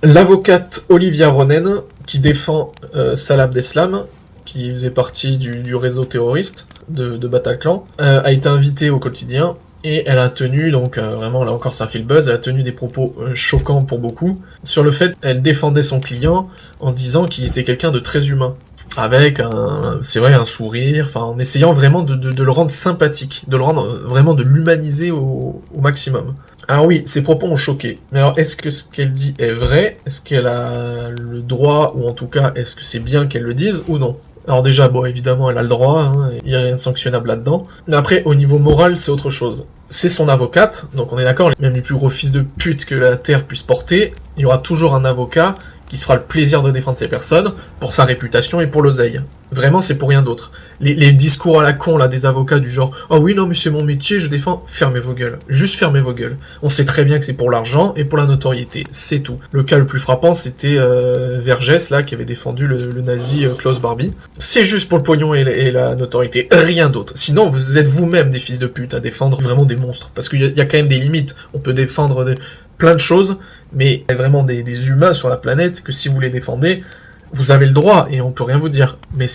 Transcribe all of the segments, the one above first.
L'avocate Olivia Ronen, qui défend Salah Abdeslam, qui faisait partie du réseau terroriste de Bataclan, a été invitée au quotidien, et elle a tenu, donc vraiment là encore ça fait le buzz, elle a tenu des propos choquants pour beaucoup, sur le fait qu'elle défendait son client en disant qu'il était quelqu'un de très humain. Avec c'est vrai, un sourire, enfin en essayant vraiment de le rendre sympathique, de le rendre vraiment, de l'humaniser au maximum. Alors oui, ses propos ont choqué. Mais alors, est-ce que ce qu'elle dit est vrai? Est-ce qu'elle a le droit, ou en tout cas, est-ce que c'est bien qu'elle le dise, ou non? Alors déjà, bon, évidemment, elle a le droit, hein, il n'y a rien de sanctionnable là-dedans. Mais après, au niveau moral, c'est autre chose. C'est son avocate, donc on est d'accord, même les plus gros fils de pute que la Terre puisse porter, il y aura toujours un avocat qui se fera le plaisir de défendre ces personnes, pour sa réputation et pour l'oseille. Vraiment, c'est pour rien d'autre. Les discours à la con, là, des avocats du genre « Ah oui, non, mais c'est mon métier, je défends », fermez vos gueules. Juste fermez vos gueules. On sait très bien que c'est pour l'argent et pour la notoriété, c'est tout. Le cas le plus frappant, c'était Vergès, là, qui avait défendu le nazi Klaus Barbie. C'est juste pour le pognon et la notoriété, rien d'autre. Sinon, vous êtes vous-même des fils de pute à défendre vraiment des monstres. Parce qu'il y a quand même des limites. On peut défendre plein de choses, mais il y a vraiment des humains sur la planète que si vous les défendez, vous avez le droit et on peut rien vous dire. Mais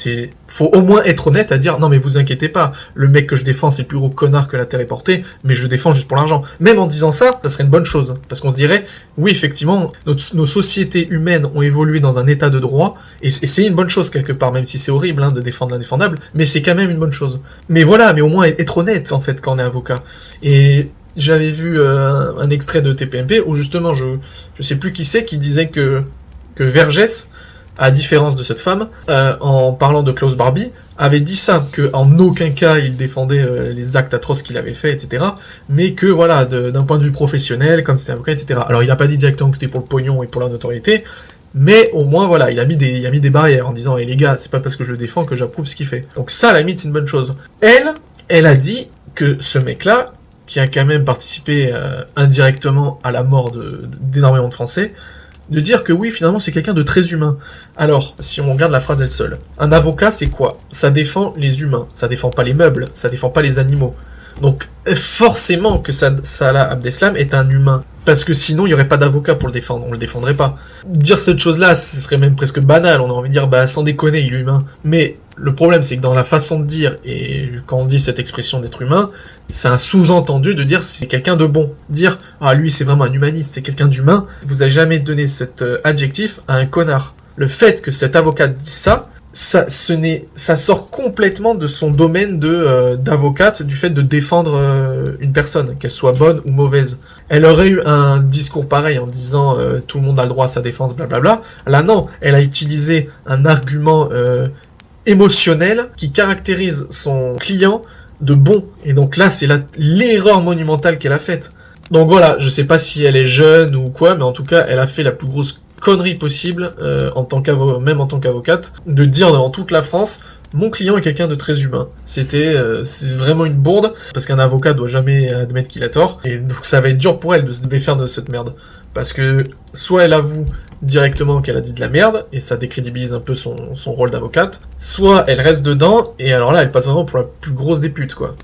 faut au moins être honnête à dire non mais vous inquiétez pas, le mec que je défends c'est le plus gros connard que la Terre ait porté, mais je le défends juste pour l'argent. Même en disant ça serait une bonne chose. Parce qu'on se dirait, oui effectivement, nos sociétés humaines ont évolué dans un état de droit, et c'est une bonne chose quelque part, même si c'est horrible hein, de défendre l'indéfendable, mais c'est quand même une bonne chose. Mais voilà, mais au moins être honnête en fait quand on est avocat. Et j'avais vu un extrait de TPMP où justement, je sais plus qui c'est, qui disait que Vergès, à différence de cette femme, en parlant de Klaus Barbie, avait dit ça, qu'en aucun cas il défendait les actes atroces qu'il avait fait, etc., mais que voilà, d'un point de vue professionnel, comme c'était avocat, etc. Alors il n'a pas dit directement que c'était pour le pognon et pour la notoriété, mais au moins voilà, il a mis des barrières en disant « Eh les gars, c'est pas parce que je le défends que j'approuve ce qu'il fait ». Donc ça, à la limite, c'est une bonne chose. Elle a dit que ce mec-là, qui a quand même participé indirectement à la mort d'énormément de Français, de dire que oui, finalement, c'est quelqu'un de très humain. Alors, si on regarde la phrase elle seule, un avocat, c'est quoi? Ça défend les humains, ça défend pas les meubles, ça défend pas les animaux. Donc, forcément que Salah Abdeslam est un humain. Parce que sinon, il n'y aurait pas d'avocat pour le défendre, on le défendrait pas. Dire cette chose-là, ce serait même presque banal, on a envie de dire, bah, sans déconner, il est humain. Mais le problème, c'est que dans la façon de dire, et quand on dit cette expression d'être humain, c'est un sous-entendu de dire c'est quelqu'un de bon. Dire, ah, lui, c'est vraiment un humaniste, c'est quelqu'un d'humain, vous avez jamais donné cet adjectif à un connard. Le fait que cet avocat dise ça, ça sort complètement de son domaine d'avocate, du fait de défendre une personne, qu'elle soit bonne ou mauvaise. Elle aurait eu un discours pareil en disant tout le monde a le droit à sa défense, blablabla. Là non, elle a utilisé un argument émotionnel qui caractérise son client de bon. Et donc là, c'est l'erreur monumentale qu'elle a faite. Donc voilà, je sais pas si elle est jeune ou quoi, mais en tout cas, elle a fait la plus grosse connerie possible, même en tant qu'avocate, de dire devant toute la France, mon client est quelqu'un de très humain. C'est vraiment une bourde, parce qu'un avocat doit jamais admettre qu'il a tort, et donc ça va être dur pour elle de se défaire de cette merde. Parce que, soit elle avoue directement qu'elle a dit de la merde, et ça décrédibilise un peu son rôle d'avocate, soit elle reste dedans, et alors là, elle passe vraiment pour la plus grosse des putes, quoi.